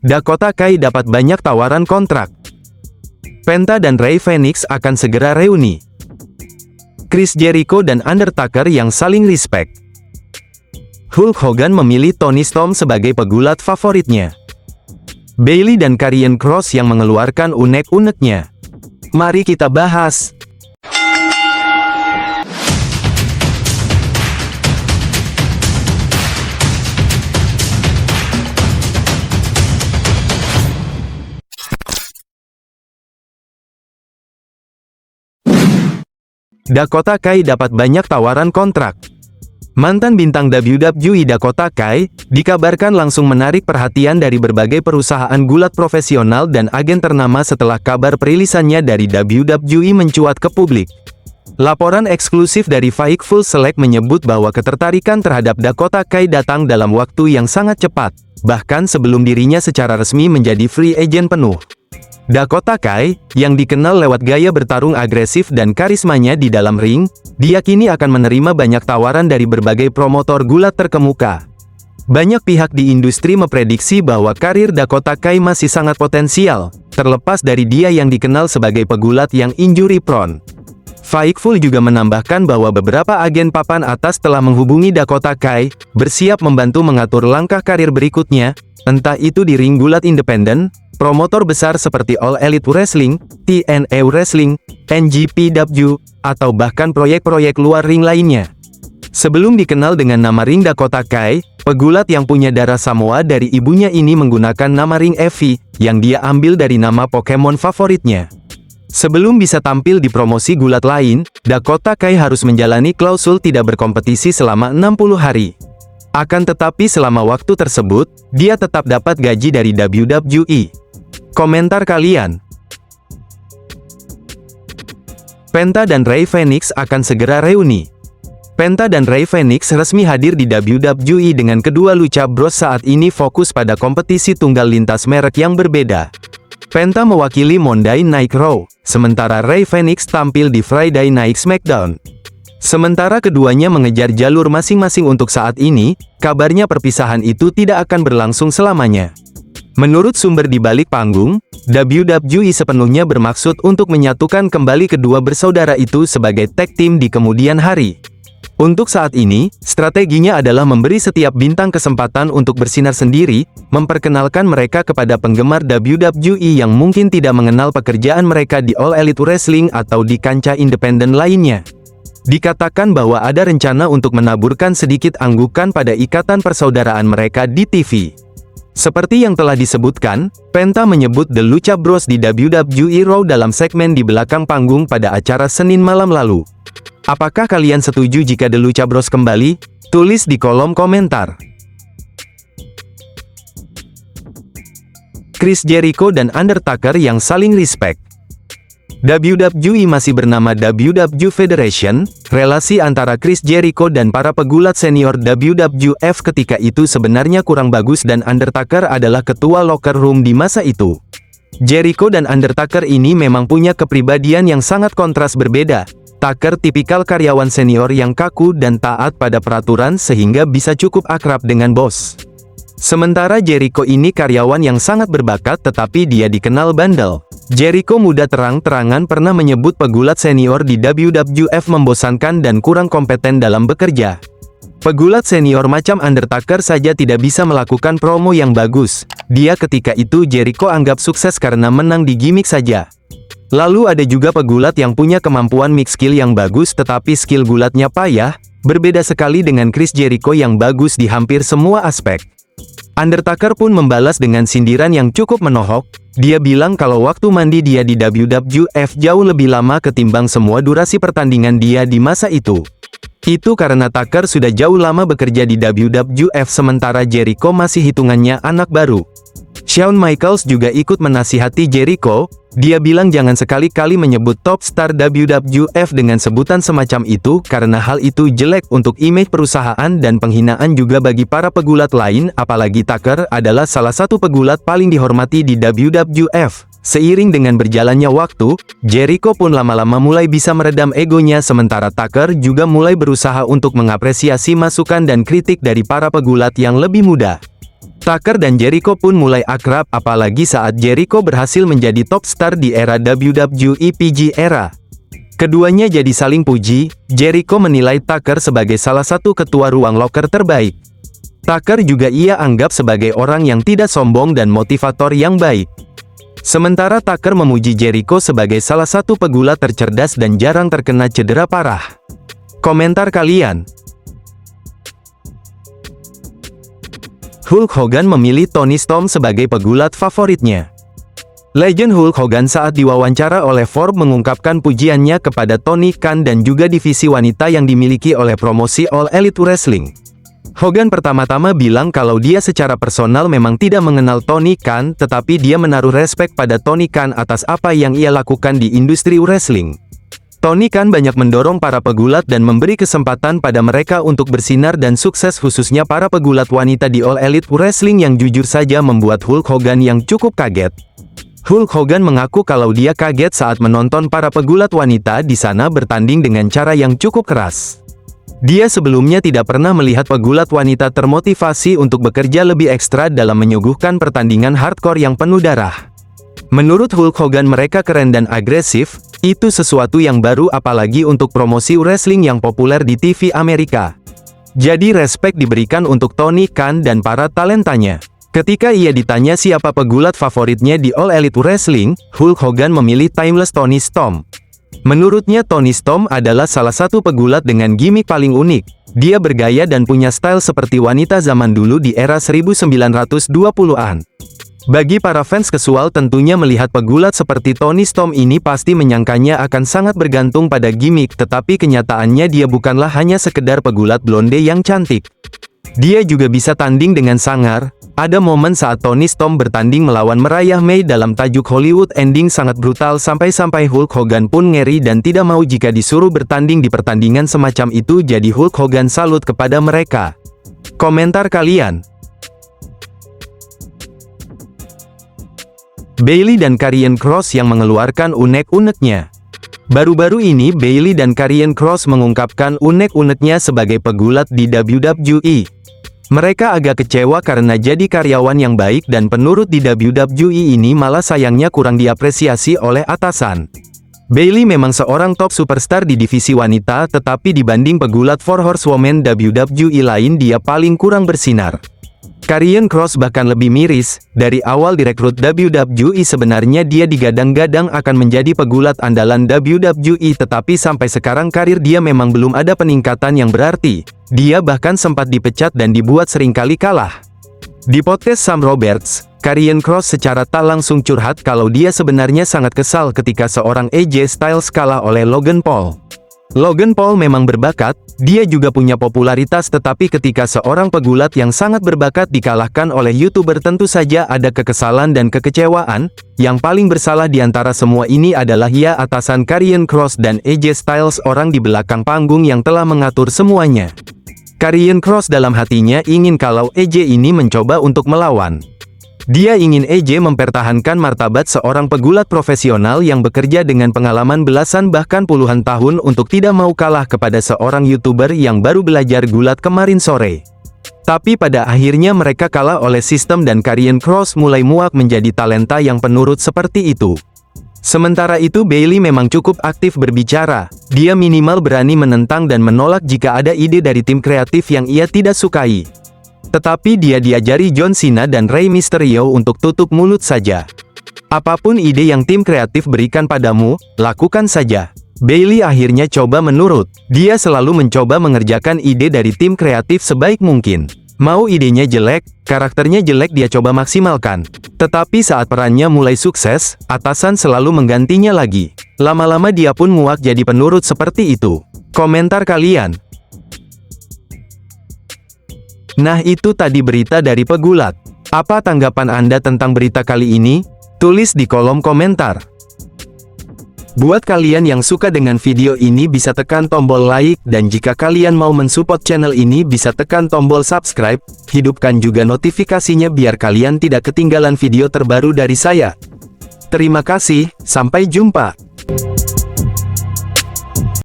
Dakota Kai dapat banyak tawaran kontrak. Penta dan Rey Fenix akan segera reuni. Chris Jericho dan Undertaker yang saling respect. Hulk Hogan memilih Toni Storm sebagai pegulat favoritnya. Bayley dan Karrion Kross yang mengeluarkan unek-uneknya. Mari kita bahas. Dakota Kai dapat banyak tawaran kontrak. Mantan bintang WWE Dakota Kai, dikabarkan langsung menarik perhatian dari berbagai perusahaan gulat profesional dan agen ternama setelah kabar perilisannya dari WWE mencuat ke publik. Laporan eksklusif dari Fightful Select menyebut bahwa ketertarikan terhadap Dakota Kai datang dalam waktu yang sangat cepat, bahkan sebelum dirinya secara resmi menjadi free agent penuh. Dakota Kai, yang dikenal lewat gaya bertarung agresif dan karismanya di dalam ring, diyakini akan menerima banyak tawaran dari berbagai promotor gulat terkemuka. Banyak pihak di industri memprediksi bahwa karir Dakota Kai masih sangat potensial, terlepas dari dia yang dikenal sebagai pegulat yang injury prone. Fightful juga menambahkan bahwa beberapa agen papan atas telah menghubungi Dakota Kai, bersiap membantu mengatur langkah karir berikutnya, entah itu di ring gulat independen, promotor besar seperti All Elite Wrestling, TNA Wrestling, NJPW, atau bahkan proyek-proyek luar ring lainnya. Sebelum dikenal dengan nama ring Dakota Kai, pegulat yang punya darah Samoa dari ibunya ini menggunakan nama ring Evi, yang dia ambil dari nama Pokemon favoritnya. Sebelum bisa tampil di promosi gulat lain, Dakota Kai harus menjalani klausul tidak berkompetisi selama 60 hari. Akan tetapi selama waktu tersebut, dia tetap dapat gaji dari WWE. Komentar kalian. Penta dan Rey Fenix akan segera reuni. Penta dan Rey Fenix resmi hadir di WWE dengan kedua Lucha Bros saat ini fokus pada kompetisi tunggal lintas merek yang berbeda. Penta mewakili Monday Night Raw, sementara Rey Fenix tampil di Friday Night SmackDown. Sementara keduanya mengejar jalur masing-masing untuk saat ini, kabarnya perpisahan itu tidak akan berlangsung selamanya. Menurut sumber di balik panggung, WWE sepenuhnya bermaksud untuk menyatukan kembali kedua bersaudara itu sebagai tag team di kemudian hari. Untuk saat ini, strateginya adalah memberi setiap bintang kesempatan untuk bersinar sendiri, memperkenalkan mereka kepada penggemar WWE yang mungkin tidak mengenal pekerjaan mereka di All Elite Wrestling atau di kancah independen lainnya. Dikatakan bahwa ada rencana untuk menaburkan sedikit anggukan pada ikatan persaudaraan mereka di TV. Seperti yang telah disebutkan, Penta menyebut The Lucha Bros di WWE Raw dalam segmen di belakang panggung pada acara Senin malam lalu. Apakah kalian setuju jika The Lucha Bros kembali? Tulis di kolom komentar. Chris Jericho dan Undertaker yang saling respect. WWE masih bernama WWE Federation. Relasi antara Chris Jericho dan para pegulat senior WWF ketika itu sebenarnya kurang bagus dan Undertaker adalah ketua locker room di masa itu. Jericho dan Undertaker ini memang punya kepribadian yang sangat kontras berbeda. Taker tipikal karyawan senior yang kaku dan taat pada peraturan sehingga bisa cukup akrab dengan bos. Sementara Jericho ini karyawan yang sangat berbakat tetapi dia dikenal bandel. Jericho muda terang-terangan pernah menyebut pegulat senior di WWF membosankan dan kurang kompeten dalam bekerja. Pegulat senior macam Undertaker saja tidak bisa melakukan promo yang bagus. Dia ketika itu Jericho anggap sukses karena menang di gimmick saja. Lalu ada juga pegulat yang punya kemampuan mix skill yang bagus tetapi skill gulatnya payah, berbeda sekali dengan Chris Jericho yang bagus di hampir semua aspek. Undertaker pun membalas dengan sindiran yang cukup menohok. Dia bilang kalau waktu mandi dia di WWF jauh lebih lama ketimbang semua durasi pertandingan dia di masa itu. Itu karena Taker sudah jauh lama bekerja di WWF sementara Jericho masih hitungannya anak baru. Shawn Michaels juga ikut menasihati Jericho. Dia bilang jangan sekali-kali menyebut top star WWF dengan sebutan semacam itu karena hal itu jelek untuk image perusahaan dan penghinaan juga bagi para pegulat lain, apalagi Taker adalah salah satu pegulat paling dihormati di WWF. Seiring dengan berjalannya waktu, Jericho pun lama-lama mulai bisa meredam egonya sementara Taker juga mulai berusaha untuk mengapresiasi masukan dan kritik dari para pegulat yang lebih muda. Tucker dan Jericho pun mulai akrab, apalagi saat Jericho berhasil menjadi top star di era WWE PG era. Keduanya jadi saling puji. Jericho menilai Tucker sebagai salah satu ketua ruang locker terbaik. Tucker juga ia anggap sebagai orang yang tidak sombong dan motivator yang baik. Sementara Tucker memuji Jericho sebagai salah satu pegulat tercerdas dan jarang terkena cedera parah. Komentar kalian. Hulk Hogan memilih Toni Storm sebagai pegulat favoritnya. Legend Hulk Hogan saat diwawancara oleh Forbes mengungkapkan pujiannya kepada Tony Khan dan juga divisi wanita yang dimiliki oleh promosi All Elite Wrestling. Hogan pertama-tama bilang kalau dia secara personal memang tidak mengenal Tony Khan, tetapi dia menaruh respek pada Tony Khan atas apa yang ia lakukan di industri wrestling. Tony Khan banyak mendorong para pegulat dan memberi kesempatan pada mereka untuk bersinar dan sukses, khususnya para pegulat wanita di All Elite Wrestling yang jujur saja membuat Hulk Hogan yang cukup kaget. Hulk Hogan mengaku kalau dia kaget saat menonton para pegulat wanita di sana bertanding dengan cara yang cukup keras. Dia sebelumnya tidak pernah melihat pegulat wanita termotivasi untuk bekerja lebih ekstra dalam menyuguhkan pertandingan hardcore yang penuh darah. Menurut Hulk Hogan mereka keren dan agresif, itu sesuatu yang baru apalagi untuk promosi wrestling yang populer di TV Amerika. Jadi respek diberikan untuk Tony Khan dan para talentanya. Ketika ia ditanya siapa pegulat favoritnya di All Elite Wrestling, Hulk Hogan memilih Timeless Toni Storm. Menurutnya Toni Storm adalah salah satu pegulat dengan gimmick paling unik. Dia bergaya dan punya style seperti wanita zaman dulu di era 1920-an. Bagi para fans casual tentunya melihat pegulat seperti Toni Storm ini pasti menyangkanya akan sangat bergantung pada gimmick, tetapi kenyataannya dia bukanlah hanya sekedar pegulat blonde yang cantik. Dia juga bisa tanding dengan sangar. Ada momen saat Toni Storm bertanding melawan Mariah May dalam tajuk Hollywood Ending sangat brutal sampai-sampai Hulk Hogan pun ngeri dan tidak mau jika disuruh bertanding di pertandingan semacam itu, jadi Hulk Hogan salut kepada mereka. Komentar kalian. Bayley dan Karrion Kross yang mengeluarkan unek-uneknya. Baru-baru ini Bayley dan Karrion Kross mengungkapkan unek-uneknya sebagai pegulat di WWE. Mereka agak kecewa karena jadi karyawan yang baik dan penurut di WWE ini malah sayangnya kurang diapresiasi oleh atasan. Bayley memang seorang top superstar di divisi wanita, tetapi dibanding pegulat Four Horsewomen WWE lain dia paling kurang bersinar. Karrion Kross bahkan lebih miris. Dari awal direkrut WWE sebenarnya dia digadang-gadang akan menjadi pegulat andalan WWE, tetapi sampai sekarang karir dia memang belum ada peningkatan yang berarti. Dia bahkan sempat dipecat dan dibuat seringkali kalah. Di podcast Sam Roberts, Karrion Kross secara tak langsung curhat kalau dia sebenarnya sangat kesal ketika seorang AJ Styles kalah oleh Logan Paul. Logan Paul memang berbakat, dia juga punya popularitas, tetapi ketika seorang pegulat yang sangat berbakat dikalahkan oleh YouTuber tentu saja ada kekesalan dan kekecewaan. Yang paling bersalah di antara semua ini adalah ya atasan Karrion Kross dan AJ Styles, orang di belakang panggung yang telah mengatur semuanya. Karrion Kross dalam hatinya ingin kalau AJ ini mencoba untuk melawan. Dia ingin AJ mempertahankan martabat seorang pegulat profesional yang bekerja dengan pengalaman belasan bahkan puluhan tahun untuk tidak mau kalah kepada seorang YouTuber yang baru belajar gulat kemarin sore. Tapi pada akhirnya mereka kalah oleh sistem dan Karrion Kross mulai muak menjadi talenta yang penurut seperti itu. Sementara itu Bayley memang cukup aktif berbicara. Dia minimal berani menentang dan menolak jika ada ide dari tim kreatif yang ia tidak sukai. Tetapi dia diajari John Cena dan Rey Mysterio untuk tutup mulut saja. Apapun ide yang tim kreatif berikan padamu, lakukan saja. Bayley akhirnya coba menurut. Dia selalu mencoba mengerjakan ide dari tim kreatif sebaik mungkin. Mau idenya jelek, karakternya jelek dia coba maksimalkan. Tetapi saat perannya mulai sukses, atasan selalu menggantinya lagi. Lama-lama dia pun muak jadi penurut seperti itu. Komentar kalian. Nah itu tadi berita dari pegulat. Apa tanggapan Anda tentang berita kali ini? Tulis di kolom komentar. Buat kalian yang suka dengan video ini bisa tekan tombol like, dan jika kalian mau mensupport channel ini bisa tekan tombol subscribe. Hidupkan juga notifikasinya biar kalian tidak ketinggalan video terbaru dari saya. Terima kasih, sampai jumpa.